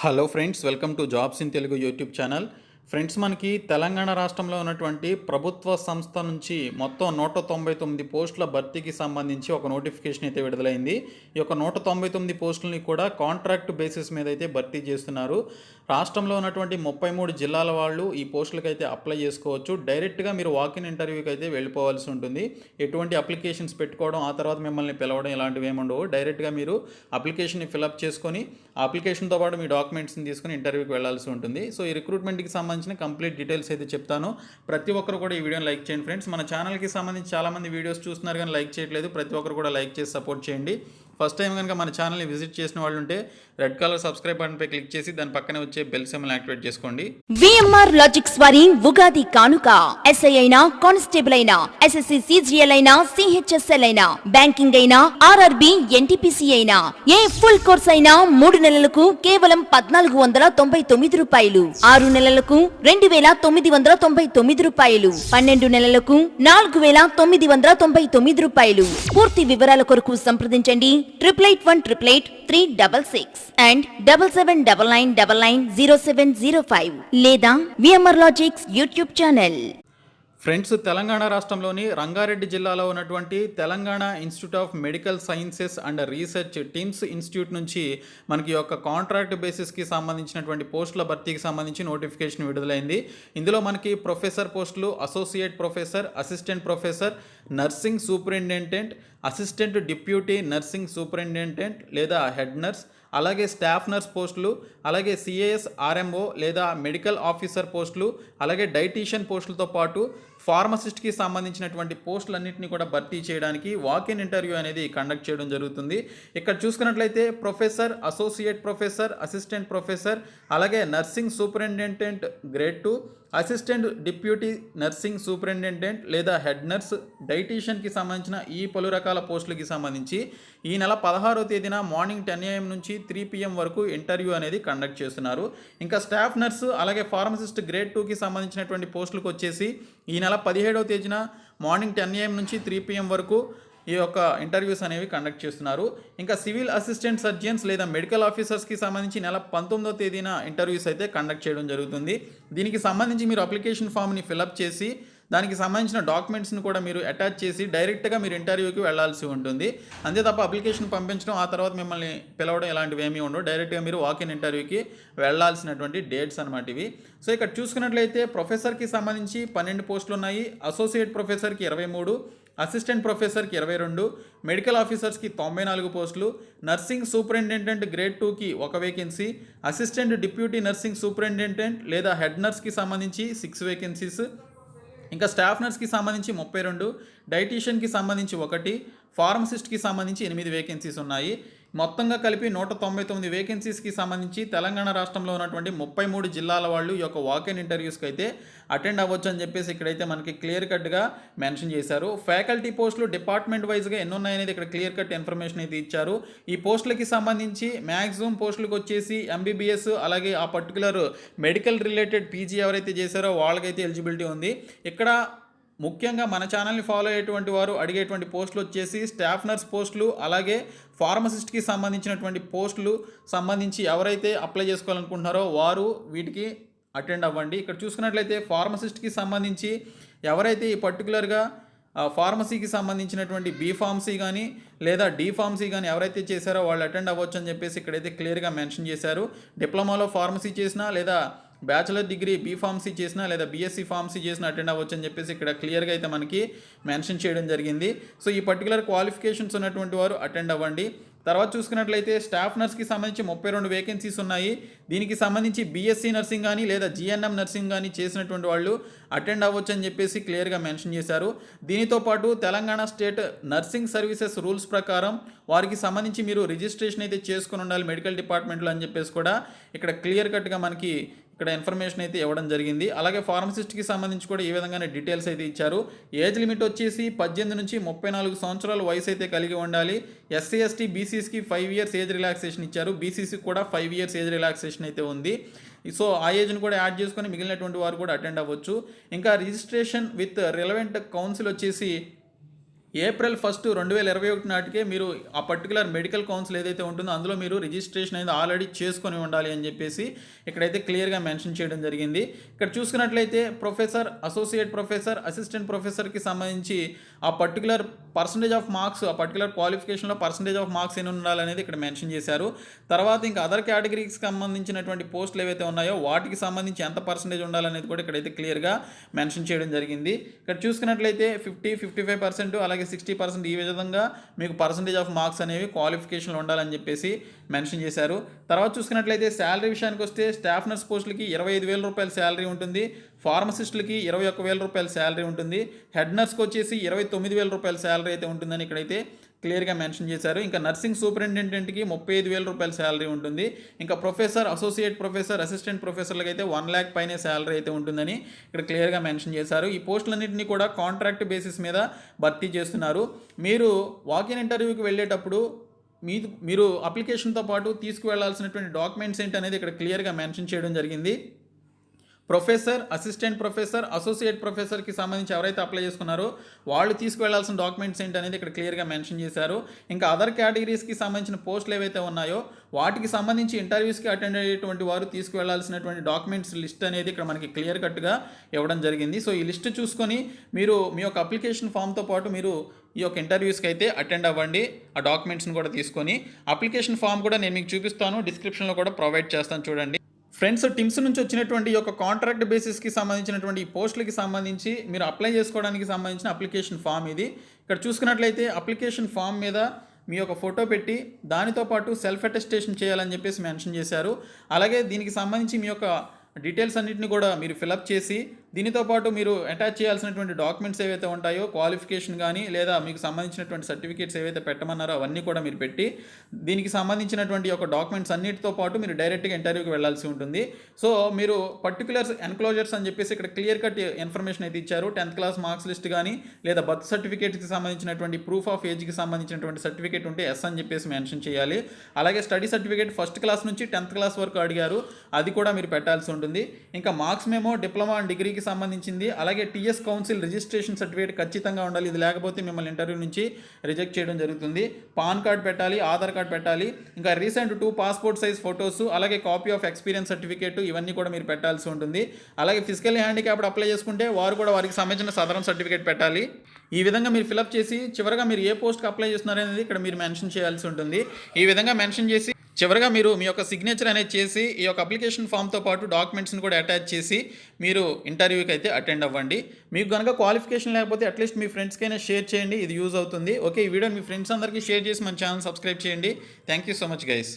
Hello friends, welcome to jobs in Telugu YouTube channel. Friends, మనకి తెలంగాణ రాష్ట్రంలో ఉన్నటువంటి ప్రభుత్వ సంస్థ నుంచి మొత్తం 199 పోస్టుల భర్తీకి సంబంధించి ఒక నోటిఫికేషన్ అయితే విడుదలైంది. ఈ యొక్క 199 పోస్టులని కూడా కాంట్రాక్ట్ బేసిస్ మీద అయితే భర్తీ చేస్తున్నారు. రాష్ట్రంలో ఉన్నటువంటి 33 జిల్లాల వాళ్ళు ఈ పోస్టులకు అయితే అప్లై చేసుకోవచ్చు. డైరెక్ట్గా మీరు వాకిన్ ఇంటర్వ్యూకి అయితే వెళ్ళిపోవాల్సి ఉంటుంది. ఎటువంటి అప్లికేషన్స్ పెట్టుకోవడం, ఆ తర్వాత మిమ్మల్ని పిలవడం ఇలాంటివి ఏమి ఉండవు. డైరెక్ట్గా మీరు అప్లికేషన్ని ఫిలప్ చేసుకొని ఆ అప్లికేషన్తో పాటు మీ డాక్యుమెంట్స్ని తీసుకుని ఇంటర్వ్యూకి వెళ్ళాల్సి ఉంటుంది. సో ఈ రిక్రూట్మెంట్కి సంబంధించిన కంప్లీట్ డీటెయిల్స్ అయితే చెప్తాను. ప్రతి ఒక్కరు కూడా ఈ వీడియోని లైక్ చేయండి ఫ్రెండ్స్. మన ఛానల్కి సంబంధించి చాలామంది వీడియోస్ చూస్తున్నారు కానీ లైక్ చేయట్లేదు. ప్రతి ఒక్కరు కూడా లైక్ చేసి సపోర్ట్ చేయండి. ఫస్ట్ టైం కనుక మన ఛానల్ని విజిట్ చేసిన వాళ్ళు ఉంటే రెడ్ కలర్ సబ్స్క్రైబ్ బటన్పై క్లిక్ చేసి దాని పక్కనే వచ్చే బెల్ సింబల్ యాక్టివేట్ చేసుకోండి. విఎంఆర్ లాజిక్స్ వారి ఉగాది కానుక ఎస్ఐ అయినా, కానిస్టేబుల్ అయినా, ఎస్ఎస్సి సిజిఎల్ అయినా, సిహెచ్ఎస్ఎల్ అయినా, బ్యాంకింగ్ అయినా, ఆర్ఆర్బి, ఎన్టీపీసీ అయినా, ఏ ఫుల్ కోర్స్ అయినా 3 నెలలకు కేవలం 1499 రూపాయలు, 6 నెలలకు 2999 రూపాయలు, 12 నెలలకు 4999 రూపాయలు. పూర్తి వివరాల కొరకు సంప్రదించండి 88818836 అండ్ 7799990705 లేదా VMR logics YouTube channel. Friends, Telangana రాష్ట్రంలోని రంగారెడ్డి జిల్లాలో ఉన్నటువంటి Telangana institute of medical sciences and research TIMS institute నుంచి మనకి యొక్క కాంట్రాక్ట్ బేసిస్కి సంబంధించినటువంటి పోస్టుల భర్తీకి సంబంధించి నోటిఫికేషన్ విడుదలైంది. ఇందులో మనకి ప్రొఫెసర్ పోస్టులు, associate professor, assistant professor, nursing superintendent, assistant deputy nursing superintendent లేదా హెడ్ నర్స్, అలాగే స్టాఫ్ నర్స్ పోస్టులు, అలాగే సిఏఎస్ ఆర్ఎంఓ లేదా మెడికల్ ఆఫీసర్ పోస్టులు, అలాగే డైటీషియన్ పోస్టులతో పాటు ఫార్మసిస్ట్కి సంబంధించినటువంటి పోస్టులన్నింటినీ కూడా భర్తీ చేయడానికి వాకిన్ ఇంటర్వ్యూ అనేది కండక్ట్ చేయడం జరుగుతుంది. ఇక్కడ చూసుకున్నట్లయితే professor, associate professor, assistant professor, అలాగే nursing superintendent grade 2, assistant deputy nursing superintendent లేదా హెడ్ నర్స్, డైటీషియన్కి సంబంధించిన ఈ పలు రకాల పోస్టులకి సంబంధించి ఈ నెల 16వ తేదీన మార్నింగ్ 10 AM నుంచి 3 PM వరకు ఇంటర్వ్యూ అనేది కండక్ట్ చేస్తున్నారు. ఇంకా స్టాఫ్ నర్సు అలాగే ఫార్మసిస్ట్ గ్రేడ్ 2కి సంబంధించినటువంటి పోస్టులకు వచ్చేసి ఈ నెల 17వ తేదీన మార్నింగ్ 10 AM నుంచి 3 PM వరకు ఈ యొక్క ఇంటర్వ్యూస్ అనేవి కండక్ట్ చేస్తున్నారు. ఇంకా సివిల్ అసిస్టెంట్ సర్జన్స్ లేదా మెడికల్ ఆఫీసర్స్కి సంబంధించి నెల 19వ తేదీన ఇంటర్వ్యూస్ అయితే కండక్ట్ చేయడం జరుగుతుంది. దీనికి సంబంధించి మీరు అప్లికేషన్ ఫామ్ని ఫిలప్ చేసి దానికి సంబంధించిన డాక్యుమెంట్స్ని కూడా మీరు అటాచ్ చేసి డైరెక్ట్గా మీరు ఇంటర్వ్యూకి వెళ్ళాల్సి ఉంటుంది. అంతే తప్ప అప్లికేషన్ పంపించడం, ఆ తర్వాత మిమ్మల్ని పిలవడం ఇలాంటివి ఏమీ ఉండవు. డైరెక్ట్గా మీరు వాకిన్ ఇంటర్వ్యూకి వెళ్ళాల్సినటువంటి డేట్స్ అన్నమాట ఇవి. సో ఇక్కడ చూసుకున్నట్లయితే ప్రొఫెసర్కి సంబంధించి 12 పోస్టులు ఉన్నాయి. అసోసియేట్ ప్రొఫెసర్కి 23, అసిస్టెంట్ ప్రొఫెసర్కి 22, మెడికల్ ఆఫీసర్స్కి 94 పోస్టులు, నర్సింగ్ సూపరింటెండెంట్ గ్రేడ్ 2కి 1 vacancy, assistant deputy nursing superintendent లేదా హెడ్ నర్స్కి సంబంధించి 6 వేకెన్సీస్, ఇంకా స్టాఫ్ నర్స్కి సంబంధించి 32, డైటీషియన్కి సంబంధించి 1, ఫార్మసిస్ట్కి సంబంధించి 8 వేకెన్సీస్ ఉన్నాయి. మొత్తంగా కలిపి 199 వేకెన్సీస్కి సంబంధించి తెలంగాణ రాష్ట్రంలో ఉన్నటువంటి 33 జిల్లాల వాళ్ళు ఈ యొక్క వాకిన్ ఇంటర్వ్యూస్కి అయితే అటెండ్ అవ్వచ్చు అని చెప్పేసి ఇక్కడైతే మనకి క్లియర్ కట్గా మెన్షన్ చేశారు. ఫ్యాకల్టీ పోస్టులు డిపార్ట్మెంట్ వైజ్గా ఎన్ని ఉన్నాయనేది ఇక్కడ క్లియర్ కట్ ఇన్ఫర్మేషన్ అయితే ఇచ్చారు. ఈ పోస్టులకి సంబంధించి మ్యాక్సిమం పోస్టులకు వచ్చేసి ఎంబీబీఎస్ అలాగే ఆ పర్టికులర్ మెడికల్ రిలేటెడ్ పీజీ ఎవరైతే చేశారో వాళ్ళకైతే ఎలిజిబిలిటీ ఉంది. ఇక్కడ ముఖ్యంగా మన ఛానల్ని ఫాలో అయ్యేటువంటి వారు అడిగేటువంటి పోస్టులు వచ్చేసి స్టాఫ్ నర్స్ పోస్టులు అలాగే ఫార్మసిస్ట్కి సంబంధించినటువంటి పోస్టులు సంబంధించి ఎవరైతే అప్లై చేసుకోవాలనుకుంటున్నారో వారు వీటికి అటెండ్ అవ్వండి. ఇక్కడ చూసుకున్నట్లయితే ఫార్మసిస్ట్కి సంబంధించి ఎవరైతే ఈ పర్టికులర్గా ఫార్మసీకి సంబంధించినటువంటి బీ ఫార్మసీ కానీ లేదా డి ఫార్మసీ కానీ ఎవరైతే చేశారో వాళ్ళు అటెండ్ అవ్వచ్చు అని చెప్పేసి ఇక్కడైతే క్లియర్గా మెన్షన్ చేశారు. డిప్లొమాలో ఫార్మసీ చేసినా లేదా బ్యాచిలర్ డిగ్రీ బీ ఫార్మసీ చేసినా లేదా బీఎస్సీ ఫార్మసీ చేసినా అటెండ్ అవ్వచ్చు అని చెప్పేసి ఇక్కడ క్లియర్గా అయితే మనకి మెన్షన్ చేయడం జరిగింది. సో ఈ పర్టికులర్ క్వాలిఫికేషన్స్ ఉన్నటువంటి వారు అటెండ్ అవ్వండి. తర్వాత చూసుకున్నట్లయితే స్టాఫ్ నర్స్కి సంబంధించి 32 వేకెన్సీస్ ఉన్నాయి. దీనికి సంబంధించి బీఎస్సీ నర్సింగ్ కానీ లేదా జిఎన్ఎం నర్సింగ్ కానీ చేసినటువంటి వాళ్ళు అటెండ్ అవ్వచ్చు అని చెప్పేసి క్లియర్గా మెన్షన్ చేశారు. దీనితో పాటు Telangana state nursing services rules ప్రకారం వారికి సంబంధించి మీరు రిజిస్ట్రేషన్ అయితే చేసుకుని ఉండాలి మెడికల్ డిపార్ట్మెంట్లో అని చెప్పేసి కూడా ఇక్కడ క్లియర్ కట్గా మనకి ఇక్కడ ఇన్ఫర్మేషన్ అయితే ఇవ్వడం జరిగింది. అలాగే ఫార్మసిస్ట్కి సంబంధించి కూడా ఈ విధంగానే డీటెయిల్స్ అయితే ఇచ్చారు. ఏజ్ లిమిట్ వచ్చేసి 18 నుంచి 34 సంవత్సరాల వయసు అయితే కలిగి ఉండాలి. ఎస్సీ ఎస్టీ బీసీస్కి 5 years ఏజ్ రిలాక్సేషన్ ఇచ్చారు. బీసీసీకి కూడా 5 years ఏజ్ రిలాక్సేషన్ అయితే ఉంది. సో ఆ ఏజ్ని కూడా యాడ్ చేసుకొని మిగిలినటువంటి వారు కూడా అటెండ్ అవ్వచ్చు. ఇంకా రిజిస్ట్రేషన్ విత్ రిలవెంట్ కౌన్సిల్ వచ్చేసి ఏప్రిల్ 1, 2021 నాటికే మీరు ఆ పర్టికులర్ మెడికల్ కౌన్సిల్ ఏదైతే ఉంటుందో అందులో మీరు రిజిస్ట్రేషన్ అనేది ఆల్రెడీ చేసుకొని ఉండాలి అని చెప్పేసి ఇక్కడైతే క్లియర్గా మెన్షన్ చేయడం జరిగింది. ఇక్కడ చూసుకున్నట్లయితే ప్రొఫెసర్, అసోసియేట్ ప్రొఫెసర్, అసిస్టెంట్ ప్రొఫెసర్కి సంబంధించి ఆ పర్టికులర్ పర్సంటేజ్ ఆఫ్ మార్క్స్, ఆ పర్టికులర్ క్వాలిఫికేషన్లో పర్సంటేజ్ ఆఫ్ మార్క్స్ ఎన్ని ఉండాలనేది ఇక్కడ మెన్షన్ చేశారు. తర్వాత ఇంకా అదర్ కేటగిరీకి సంబంధించినటువంటి పోస్టులు ఏవైతే ఉన్నాయో వాటికి సంబంధించి ఎంత పర్సంటేజ్ ఉండాలనేది కూడా ఇక్కడైతే క్లియర్గా మెన్షన్ చేయడం జరిగింది. ఇక్కడ చూసుకున్నట్లయితే 50-55% అలాగే 60% ఈ విధంగా మీకు పర్సంటేజ్ ఆఫ్ మార్క్స్ అనేవి క్వాలిఫికేషన్లో ఉండాలని చెప్పేసి మెన్షన్ చేశారు. తర్వాత చూసుకున్నట్లయితే శాలరీ విషయానికి వస్తే స్టాఫ్ నర్స్ పోస్టులకి 25,000 రూపాయల శాలరీ ఉంటుంది, ఫార్మసిస్టులకి 21,000 రూపాయల శాలరీ ఉంటుంది, హెడ్ నర్స్కి వచ్చేసి 29,000 రూపాయల శాలరీ అయితే ఉంటుందని ఇక్కడైతే క్లియర్గా మెన్షన్ చేశారు. ఇంకా నర్సింగ్ సూపరింటెండెంట్కి 35,000 రూపాయల శాలరీ ఉంటుంది. ఇంకా ప్రొఫెసర్, అసోసియేట్ ప్రొఫెసర్, అసిస్టెంట్ ప్రొఫెసర్లకు అయితే 1 lakh పైనే శాలరీ అయితే ఉంటుందని ఇక్కడ క్లియర్గా మెన్షన్ చేశారు. ఈ పోస్టులన్నింటినీ కూడా కాంట్రాక్ట్ బేసిస్ మీద భర్తీ చేస్తున్నారు. మీరు వాకిన్ ఇంటర్వ్యూకి వెళ్ళేటప్పుడు మీరు అప్లికేషన్తో పాటు తీసుకువెళ్లాల్సినటువంటి డాక్యుమెంట్స్ ఏంటనేది ఇక్కడ క్లియర్గా మెన్షన్ చేయడం జరిగింది. ప్రొఫెసర్, అసిస్టెంట్ ప్రొఫెసర్, అసోసియేట్ ప్రొఫెసర్కి సంబంధించి ఎవరైతే అప్లై చేసుకున్నారో వాళ్ళు తీసుకువెళ్లాల్సిన డాక్యుమెంట్స్ ఏంటనేది ఇక్కడ క్లియర్గా మెన్షన్ చేశారు. ఇంకా అదర్ కేటగిరీస్కి సంబంధించిన పోస్టులు ఏవైతే ఉన్నాయో వాటికి సంబంధించి ఇంటర్వ్యూస్కి అటెండ్ అయ్యేటువంటి వారు తీసుకువెళ్లాల్సినటువంటి డాక్యుమెంట్స్ లిస్ట్ అనేది ఇక్కడ మనకి క్లియర్ కట్గా ఇవ్వడం జరిగింది. సో ఈ లిస్ట్ చూసుకొని మీరు మీ యొక్క అప్లికేషన్ ఫామ్తో పాటు మీరు ఈ యొక్క ఇంటర్వ్యూస్కి అయితే అటెండ్ అవ్వండి. ఆ డాక్యుమెంట్స్ని కూడా తీసుకొని అప్లికేషన్ ఫామ్ కూడా నేను మీకు చూపిస్తాను, డిస్క్రిప్షన్లో కూడా ప్రొవైడ్ చేస్తాను చూడండి. ఫ్రెండ్స్, టిమ్స్ నుంచి వచ్చినటువంటి ఈ యొక్క కాంట్రాక్ట్ బేసిస్కి సంబంధించినటువంటి ఈ పోస్టులకి సంబంధించి మీరు అప్లై చేసుకోవడానికి సంబంధించిన అప్లికేషన్ ఫామ్ ఇది. ఇక్కడ చూసుకున్నట్లయితే అప్లికేషన్ ఫామ్ మీద మీ యొక్క ఫోటో పెట్టి దానితో పాటు సెల్ఫ్ అటెస్టేషన్ చేయాలని చెప్పేసి మెన్షన్ చేశారు. అలాగే దీనికి సంబంధించి మీ యొక్క డీటెయిల్స్ అన్నింటినీ కూడా మీరు ఫిలప్ చేసి దీనితో పాటు మీరు అటాచ్ చేయాల్సినటువంటి డాక్యుమెంట్స్ ఏవైతే ఉంటాయో క్వాలిఫికేషన్ కానీ లేదా మీకు సంబంధించినటువంటి సర్టిఫికేట్స్ ఏవైతే పెట్టమన్నారో అవన్నీ కూడా మీరు పెట్టి దీనికి సంబంధించినటువంటి ఒక డాక్యుమెంట్స్ అన్నిటితో పాటు మీరు డైరెక్ట్గా ఇంటర్వ్యూకి వెళ్ళాల్సి ఉంటుంది. సో మీరు పర్టికులర్స్ ఎన్క్లోజర్స్ అని చెప్పేసి ఇక్కడ క్లియర్ కట్ ఇన్ఫర్మేషన్ అయితే ఇచ్చారు. 10th క్లాస్ మార్క్స్ లిస్ట్ కానీ లేదా బర్త్ సర్టిఫికేట్కి సంబంధించినటువంటి ప్రూఫ్ ఆఫ్ ఏజ్కి సంబంధించినటువంటి సర్టిఫికేట్ ఉంటే ఎస్ అని చెప్పేసి మెన్షన్ చేయాలి. అలాగే స్టడీ సర్టిఫికేట్ 1st క్లాస్ నుంచి 10th క్లాస్ వరకు అడిగారు, అది కూడా మీరు పెట్టాల్సి ఉంటుంది. ఇంకా మార్క్స్ మేమో డిప్లొమా అండ్ డిగ్రీకి సంబంధించింది. అలాగే టీఎస్ కౌన్సిల్ రిజిస్ట్రేషన్ సర్టిఫికేట్ ఖచ్చితంగా ఉండాలి, ఇది లేకపోతే మిమ్మల్ని ఇంటర్వ్యూ నుంచి రిజెక్ట్ చేయడం జరుగుతుంది. పాన్ కార్డ్ పెట్టాలి, ఆధార్ కార్డ్ పెట్టాలి, ఇంకా రీసెంట్ 2 పాస్పోర్ట్ సైజ్ ఫొటోస్, అలాగే కాపీ ఆఫ్ ఎక్స్పీరియన్స్ సర్టిఫికేట్ ఇవన్నీ కూడా మీరు పెట్టాల్సి ఉంటుంది. అలాగే ఫిజికల్ హ్యాండిక్యాప్డ్ అప్లై చేసుకుంటే వారు కూడా వారికి సంబంధించిన సదరం సర్టిఫికేట్ పెట్టాలి. ఈ విధంగా మీరు ఫిలప్ చేసి చివరిగా మీరు ఏ పోస్ట్కి అప్లై చేస్తున్నారు అనేది ఇక్కడ మీరు మెన్షన్ చేయాల్సి ఉంటుంది. ఈ విధంగా మెన్షన్ చేసి చివరిగా మీరు మీ యొక్క సిగ్నేచర్ అనేది చేసి ఈ యొక్క అప్లికేషన్ ఫామ్తో పాటు డాక్యుమెంట్స్ని కూడా అటాచ్ చేసి మీరు ఇంటర్వ్యూకి అయితే అటెండ్ అవ్వండి. మీకు కనుక క్వాలిఫికేషన్ లేకపోతే అట్లీస్ట్ మీ ఫ్రెండ్స్కైనా షేర్ చేయండి, ఇది యూజ్ అవుతుంది. ఓకే, ఈ వీడియో మీ ఫ్రెండ్స్ అందరికీ షేర్ చేసి మన ఛానల్ సబ్స్క్రైబ్ చేయండి. Thank you so much guys.